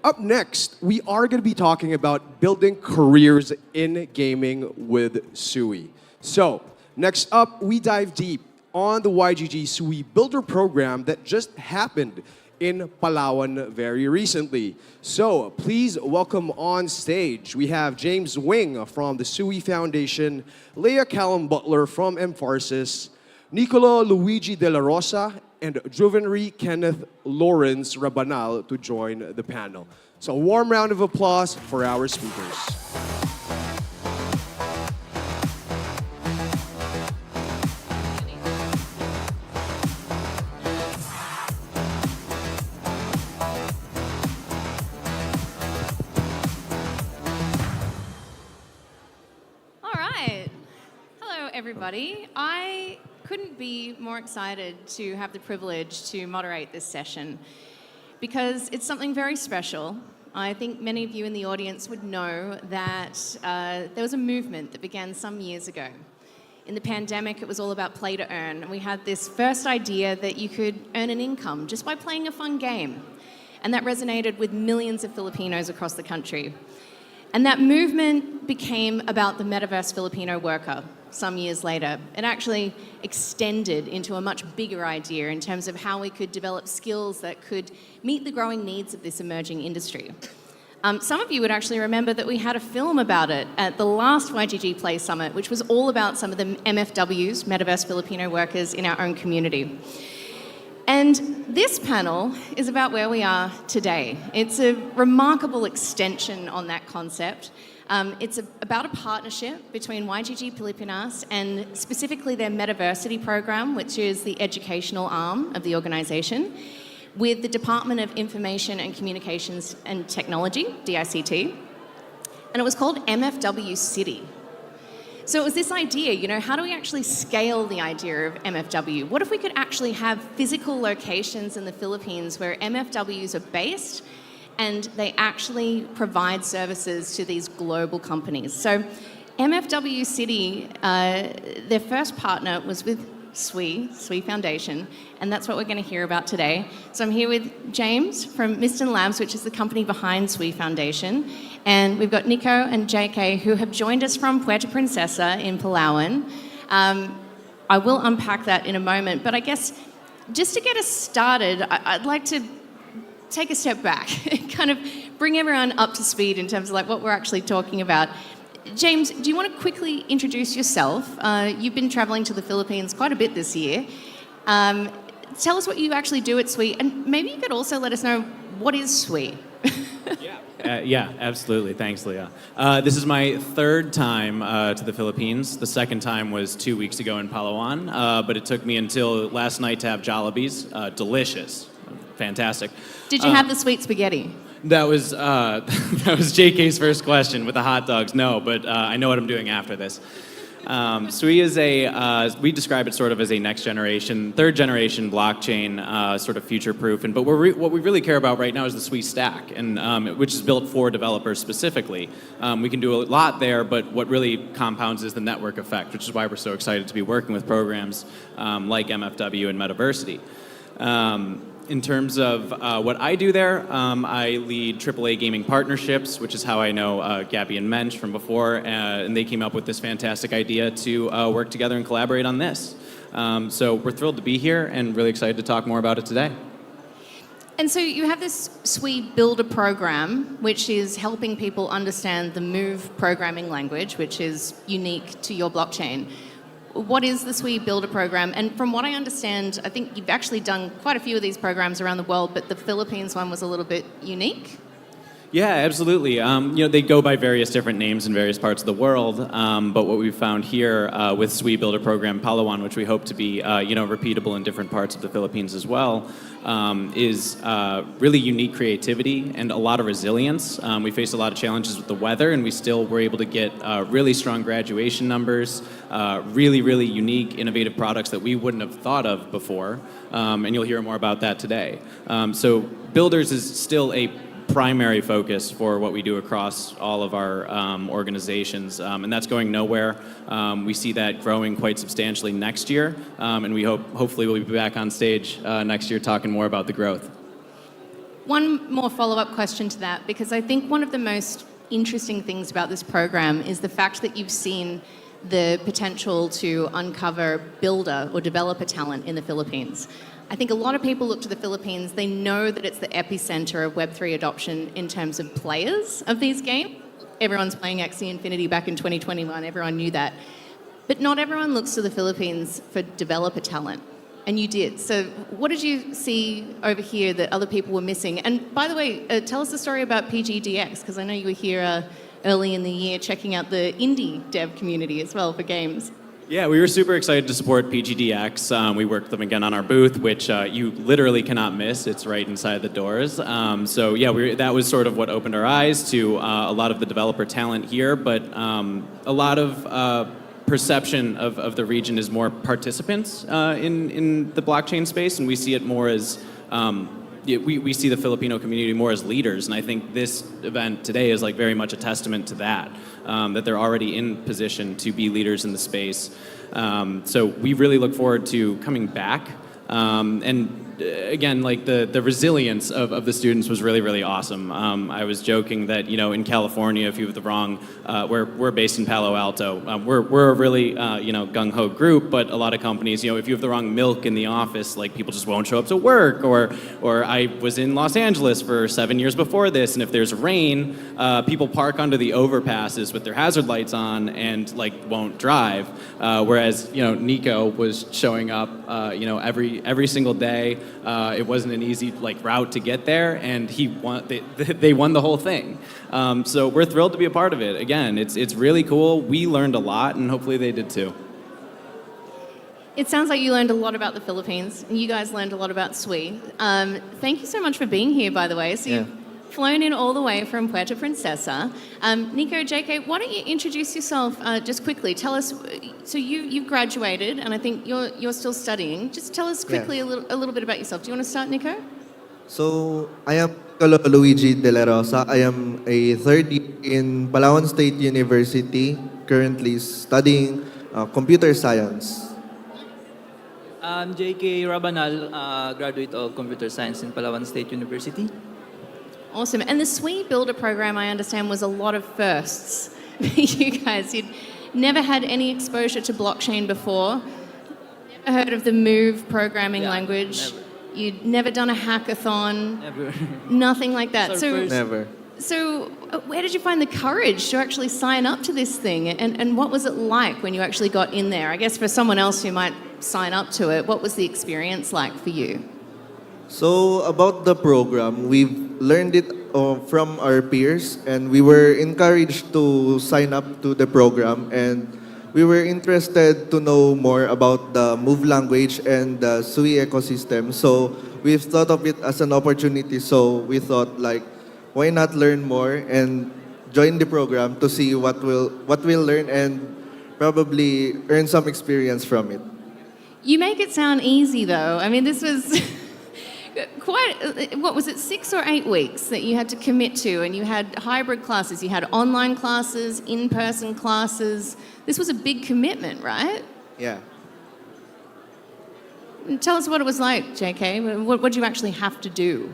up next, we are going to be talking about building careers in gaming with Sui. So, next up, we dive deep on the YGG Sui Builder Program that just happened in Palawan very recently. So, please welcome on stage, we have James Wing from the Sui Foundation, Leah Callon-Butler from Emfarsis, Nicholo Luigi Dela Rosa, and Jovenry Kenneth Lorence Rabanal to join the panel. So a warm round of applause for our speakers. All right. Hello, everybody. I couldn't be more excited to have the privilege to moderate this session because it's something very special. I think many of you in the audience would know that there was a movement that began some years ago. In the pandemic, it was all about play to earn, and we had this first idea that you could earn an income just by playing a fun game, and that resonated with millions of Filipinos across the country. And that movement became about the metaverse Filipino worker some years later. It actually extended into a much bigger idea in terms of how we could develop skills that could meet the growing needs of this emerging industry. Some of you would actually remember that we had a film about it at the last YGG Play Summit, which was all about some of the MFWs, Metaverse Filipino workers, in our own community. And this panel is about where we are today. It's a remarkable extension on that concept. It's about a partnership between YGG Pilipinas and specifically their Metaversity program, which is the educational arm of the organization, with the Department of Information and Communications and Technology, DICT. And it was called MFW City. So it was this idea, you know, how do we actually scale the idea of MFW? What if we could actually have physical locations in the Philippines where MFWs are based and they actually provide services to these global companies? So MFW City, their first partner was with Sui Foundation, and that's what we're going to hear about today. So I'm here with James from Miston Labs, which is the company behind Sui Foundation, and we've got Nico and JK who have joined us from Puerto Princesa in Palawan. I will unpack that in a moment, but I guess just to get us started, I'd like to take a step back and kind of bring everyone up to speed in terms of like what we're actually talking about. James, do you want to quickly introduce yourself? You've been traveling to the Philippines quite a bit this year. Tell us what you actually do at Sui, and maybe you could also let us know what is Sui. Yeah, absolutely. Thanks, Leah. This is my third time to the Philippines. The second time was 2 weeks ago in Palawan, but it took me until last night to have jollibees. Delicious. Fantastic. Did you have the sweet spaghetti? That was JK's first question with the hot dogs. No, but I know what I'm doing after this. Sui is we describe it sort of as a next generation, third generation blockchain, sort of future proof. But what we really care about right now is the Sui stack, and which is built for developers specifically. We can do a lot there, but what really compounds is the network effect, which is why we're so excited to be working with programs like MFW and Metaversity. In terms of what I do there, I lead AAA gaming partnerships, which is how I know Gabby and Mensch from before, and they came up with this fantastic idea to work together and collaborate on this. So we're thrilled to be here and really excited to talk more about it today. And so you have this Sui Builder Program, which is helping people understand the Move programming language, which is unique to your blockchain. What is the Sui Builder Program? And from what I understand, I think you've actually done quite a few of these programs around the world, but the Philippines one was a little bit unique. Yeah, absolutely. They go by various different names in various parts of the world, but what we found here with Sui Builder Program Palawan, which we hope to be repeatable in different parts of the Philippines as well, is really unique creativity and a lot of resilience. We faced a lot of challenges with the weather, and we still were able to get really strong graduation numbers, really, really unique, innovative products that we wouldn't have thought of before, and you'll hear more about that today. So Builders is still a primary focus for what we do across all of our organizations, and that's going nowhere. We see that growing quite substantially next year, and we hopefully we'll be back on stage next year talking more about the growth. one more follow-up question to that, because I think one of the most interesting things about this program is the fact that you've seen the potential to uncover builder or developer talent in the Philippines. I think a lot of people look to the Philippines, they know that it's the epicenter of Web3 adoption in terms of players of these games. Everyone's playing Axie Infinity back in 2021, everyone knew that. But not everyone looks to the Philippines for developer talent. And you did. So what did you see over here that other people were missing? And by the way, tell us the story about PGDX, because I know you were here early in the year checking out the indie dev community as well for games. Yeah, we were super excited to support PGDX. We worked with them again on our booth, which you literally cannot miss. It's right inside the doors. So yeah, that was sort of what opened our eyes to a lot of the developer talent here, but a lot of perception of the region is more participants in the blockchain space, and we see it more as we see the Filipino community more as leaders, and I think this event today is like very much a testament to that, that they're already in position to be leaders in the space. So we really look forward to coming back, and again, like the resilience of the students was really, really awesome. I was joking that, you know, in California, if you have the wrong, we're based in Palo Alto. We're a really, gung-ho group, but a lot of companies, you know, if you have the wrong milk in the office, like people just won't show up to work. Or I was in Los Angeles for 7 years before this, and if there's rain, people park under the overpasses with their hazard lights on and like won't drive. Whereas, you know, Nico was showing up, every single day. It wasn't an easy route to get there, and they won the whole thing. So we're thrilled to be a part of it. Again, it's really cool. We learned a lot, and hopefully they did too. It sounds like you learned a lot about the Philippines, and you guys learned a lot about Sui. Thank you so much for being here, by the way. So you've flown in all the way from Puerto Princesa. Nico, JK, why don't you introduce yourself just quickly? Tell us, so you've graduated, and I think you're still studying. Just tell us quickly a little bit about yourself. Do you want to start, Nico? So, I am Nicholo Luigi Dela Rosa. I am a third year in Palawan State University, currently studying computer science. I'm JK Rabanal, graduate of computer science in Palawan State University. Awesome. And the Sui Builder Program, I understand, was a lot of firsts for you guys. You'd never had any exposure to blockchain before, never heard of the Move programming language. Never. You'd never done a hackathon. Never. Nothing like that. Never. So where did you find the courage to actually sign up to this thing? And what was it like when you actually got in there? I guess for someone else who might sign up to it, what was the experience like for you? So, about the program, we've learned it from our peers, and we were encouraged to sign up to the program, and we were interested to know more about the Move language and the Sui ecosystem. So, we've thought of it as an opportunity, so we thought, why not learn more and join the program to see what we'll learn and probably earn some experience from it. You make it sound easy, though. I mean, this was quite, what was it, 6 or 8 weeks that you had to commit to, and you had hybrid classes, you had online classes, in-person classes. This was a big commitment, right? Yeah. Tell us what it was like, JK. What did you actually have to do?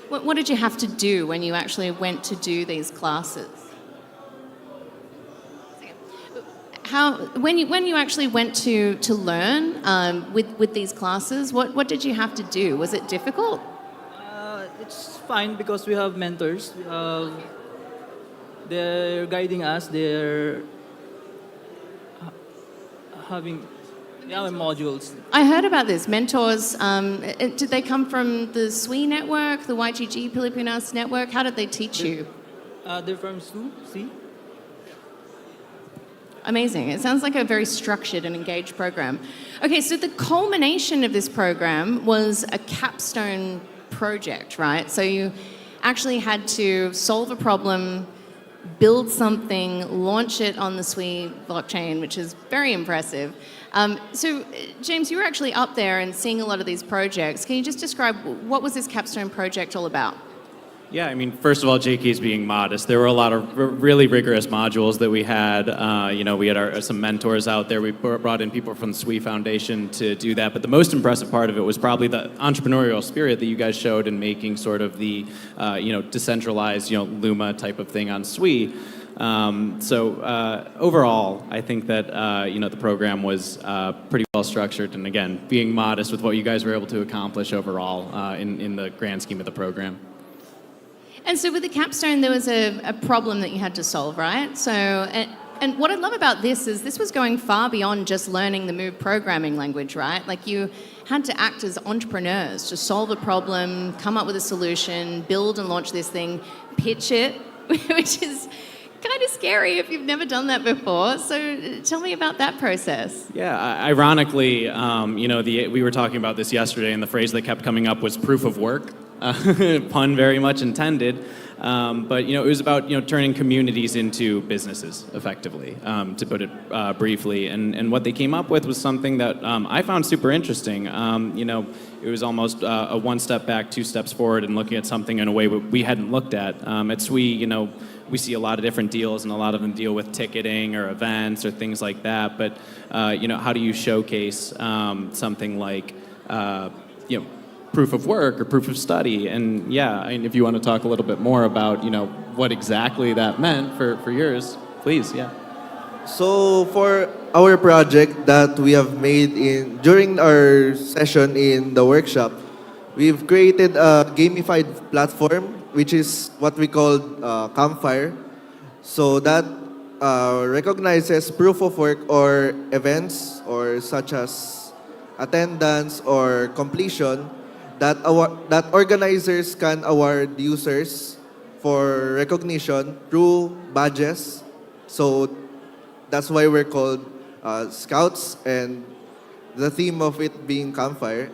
What did you have to do when you actually went to do these classes? When you actually went to learn with these classes, what did you have to do? Was it difficult? It's fine because we have mentors. They're guiding us. They're having modules. I heard about this. Mentors, did they come from the Sui Network, the YGG Pilipinas Network? How did they teach you? They're from Sui. Amazing. It sounds like a very structured and engaged program. Okay, so the culmination of this program was a capstone project, right? So you actually had to solve a problem, build something, launch it on the Sui blockchain, which is very impressive. So, James, you were actually up there and seeing a lot of these projects. Can you just describe what was this capstone project all about? Yeah, I mean, first of all, JK's being modest. There were a lot of really rigorous modules that we had. We had some mentors out there. We brought in people from the Sui Foundation to do that. But the most impressive part of it was probably the entrepreneurial spirit that you guys showed in making sort of the, decentralized, Luma type of thing on Sui. Overall, I think that the program was pretty well structured, and again, being modest with what you guys were able to accomplish overall in the grand scheme of the program. And so with the capstone, there was a problem that you had to solve, right? So, and what I love about this is this was going far beyond just learning the Move programming language, right? Like you had to act as entrepreneurs to solve a problem, come up with a solution, build and launch this thing, pitch it, which is kind of scary if you've never done that before. So tell me about that process. Yeah, ironically, we were talking about this yesterday, and the phrase that kept coming up was proof of work. Pun very much intended. But it was about turning communities into businesses, effectively, to put it briefly. And what they came up with was something that I found super interesting. It was almost a one step back, two steps forward, and looking at something in a way we hadn't looked at. At Sui, we see a lot of different deals, and a lot of them deal with ticketing or events or things like that. But how do you showcase something like proof of work or proof of study? And if you want to talk a little bit more about what exactly that meant for yours, please. Yeah. So for our project that we have made during our session in the workshop, we've created a gamified platform, which is what we call Campfire. So that recognizes proof of work or events or such as attendance or completion that organizers can award users for recognition through badges. So that's why we're called Scouts, and the theme of it being Campfire.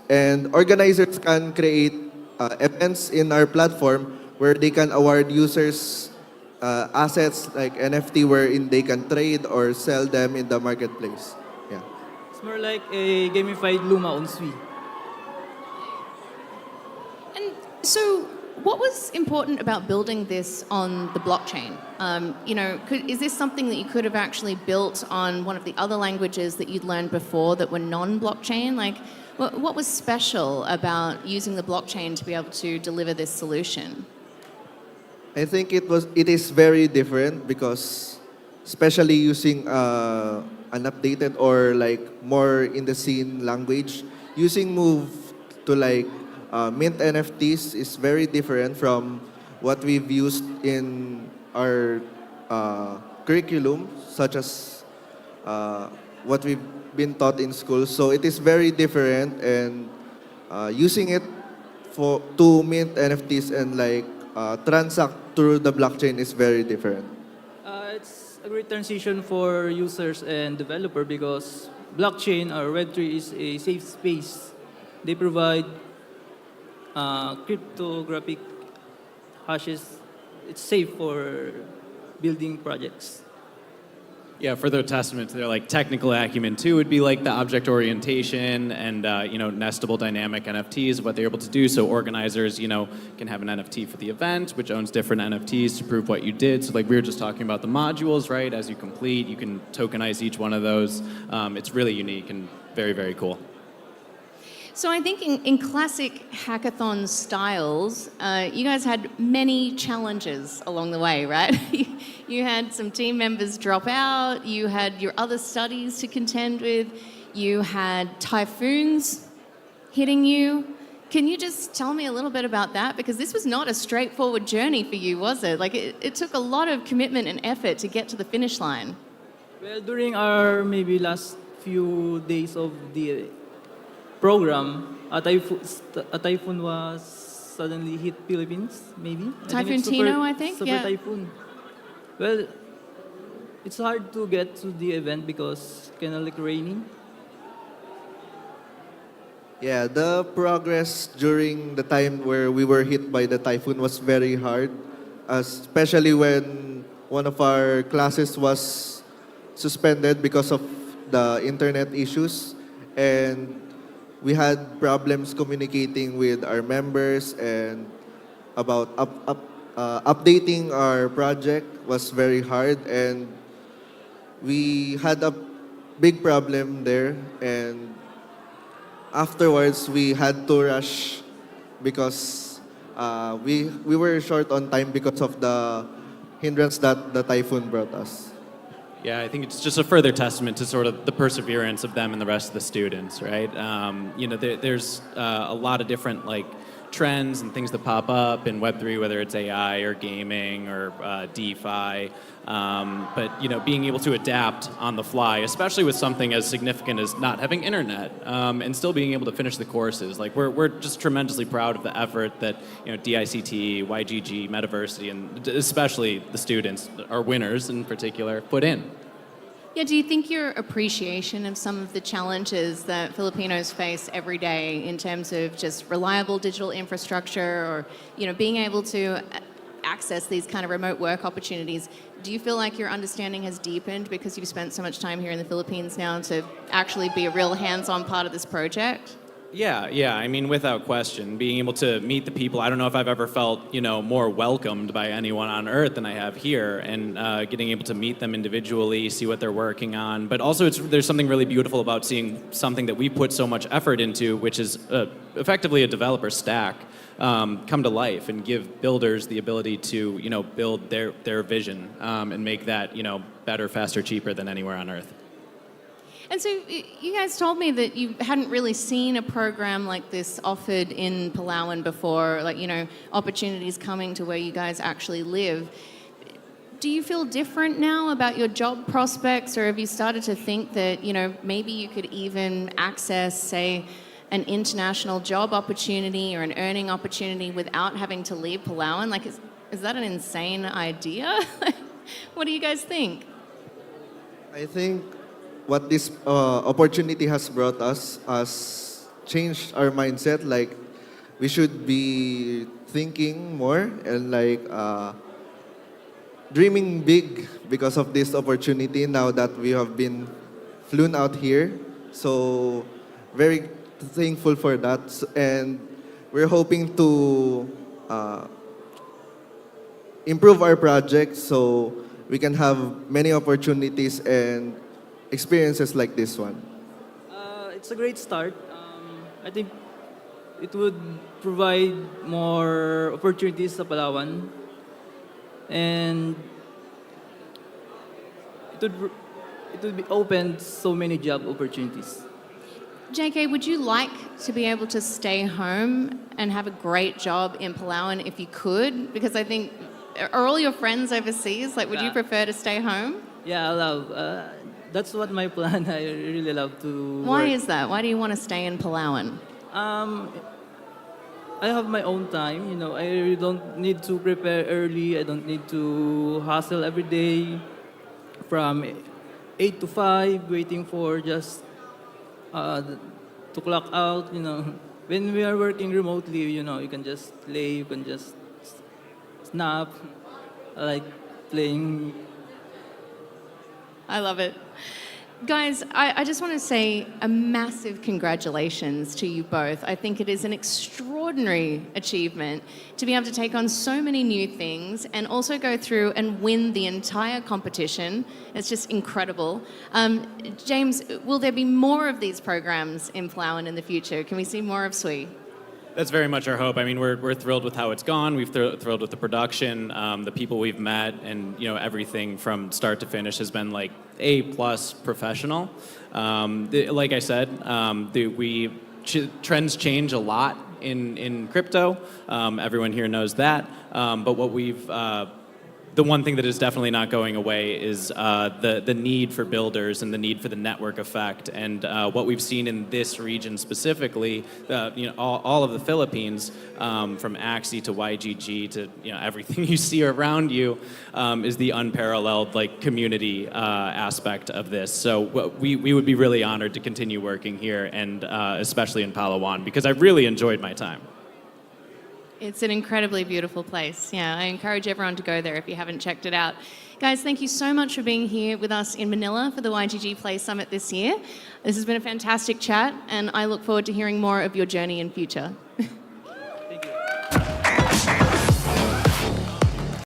And organizers can create events in our platform where they can award users assets like NFT, wherein they can trade or sell them in the marketplace. Yeah. It's more like a gamified Luma on Sui. And so what was important about building this on the blockchain? Is this something that you could have actually built on one of the other languages that you'd learned before that were non-blockchain? Like, what was special about using the blockchain to be able to deliver this solution? I think it is very different because, especially using an updated or like more in the scene language, using Move to mint NFTs is very different from what we've used in our curriculum, such as what we've been taught in school. So it is very different, and using it to mint NFTs and transact through the blockchain is very different. It's a great transition for users and developer because blockchain or Web3 is a safe space. They provide cryptographic hashes. It's safe for building projects. Yeah, further testament to their technical acumen too would be the object orientation and nestable dynamic NFTs, what they're able to do. So organizers can have an NFT for the event, which owns different NFTs to prove what you did. So we were just talking about the modules, right? As you complete, you can tokenize each one of those. It's really unique and very, very cool. So I think in classic hackathon styles, you guys had many challenges along the way, right? You had some team members drop out, you had your other studies to contend with, you had typhoons hitting you. Can you just tell me a little bit about that? Because this was not a straightforward journey for you, was it? It took a lot of commitment and effort to get to the finish line. Well, during our maybe last few days of the program, a typhoon was suddenly hit Philippines, maybe. Typhoon Tino, I think? Super Yeah. typhoon. Well, it's hard to get to the event because it's kind of raining. Yeah, the progress during the time where we were hit by the typhoon was very hard, especially when one of our classes was suspended because of the internet issues, and we had problems communicating with our members, and about updating our project was very hard, and we had a big problem there. And afterwards, we had to rush because we were short on time because of the hindrance that the typhoon brought us. Yeah, I think it's just a further testament to sort of the perseverance of them and the rest of the students, right? There's a lot of different like trends and things that pop up in Web3, whether it's AI or gaming or DeFi. But being able to adapt on the fly, especially with something as significant as not having internet, and still being able to finish the courses, like we're just tremendously proud of the effort that DICT, YGG, Metaversity, and especially the students, our winners in particular, put in. Yeah, do you think your appreciation of some of the challenges that Filipinos face every day in terms of just reliable digital infrastructure or, being able to access these kind of remote work opportunities, do you feel like your understanding has deepened because you've spent so much time here in the Philippines now to actually be a real hands-on part of this project? Yeah. I mean, without question, being able to meet the people. I don't know if I've ever felt, more welcomed by anyone on earth than I have here, and getting able to meet them individually, see what they're working on. But also, there's something really beautiful about seeing something that we put so much effort into, which is effectively a developer stack, come to life and give builders the ability to, build their vision and make that, better, faster, cheaper than anywhere on earth. And so you guys told me that you hadn't really seen a program like this offered in Palawan before, like, opportunities coming to where you guys actually live. Do you feel different now about your job prospects, or have you started to think that, maybe you could even access, say, an international job opportunity or an earning opportunity without having to leave Palawan? Like, is that an insane idea? What do you guys think? I think what this opportunity has brought us has changed our mindset. Like, we should be thinking more and dreaming big because of this opportunity now that we have been flown out here. So very thankful for that, and we're hoping to improve our project so we can have many opportunities and experiences like this one. It's a great start. I think it would provide more opportunities sa Palawan, and it would be open so many job opportunities. JK, would you like to be able to stay home and have a great job in Palawan if you could? Because I think, are all your friends overseas? Like, would you prefer to stay home? Yeah, I love. That's what my plan. I really love to. Why work. is that? Why do you want to stay in Palawan? I have my own time. I really don't need to prepare early. I don't need to hustle every day from 8 to 5, waiting for just to clock out. When we are working remotely, you can just play, you can just snap. I like playing. I love it. Guys, I just want to say a massive congratulations to you both. I think it is an extraordinary achievement to be able to take on so many new things and also go through and win the entire competition. It's just incredible. James, will there be more of these programs in Palawan in the future? Can we see more of Sui? That's very much our hope. I mean, we're thrilled with how it's gone. We've thrilled with the production, the people we've met, and everything from start to finish has been like A+ professional. Like I said, trends change a lot in crypto. Everyone here knows that. But what the one thing that is definitely not going away is the need for builders and the need for the network effect. And what we've seen in this region specifically, all of the Philippines, from Axie to YGG to everything you see around you, is the unparalleled community aspect of this. So we would be really honored to continue working here, and especially in Palawan, because I really enjoyed my time. It's an incredibly beautiful place. Yeah, I encourage everyone to go there if you haven't checked it out. Guys, thank you so much for being here with us in Manila for the YGG Play Summit this year. This has been a fantastic chat, and I look forward to hearing more of your journey in future.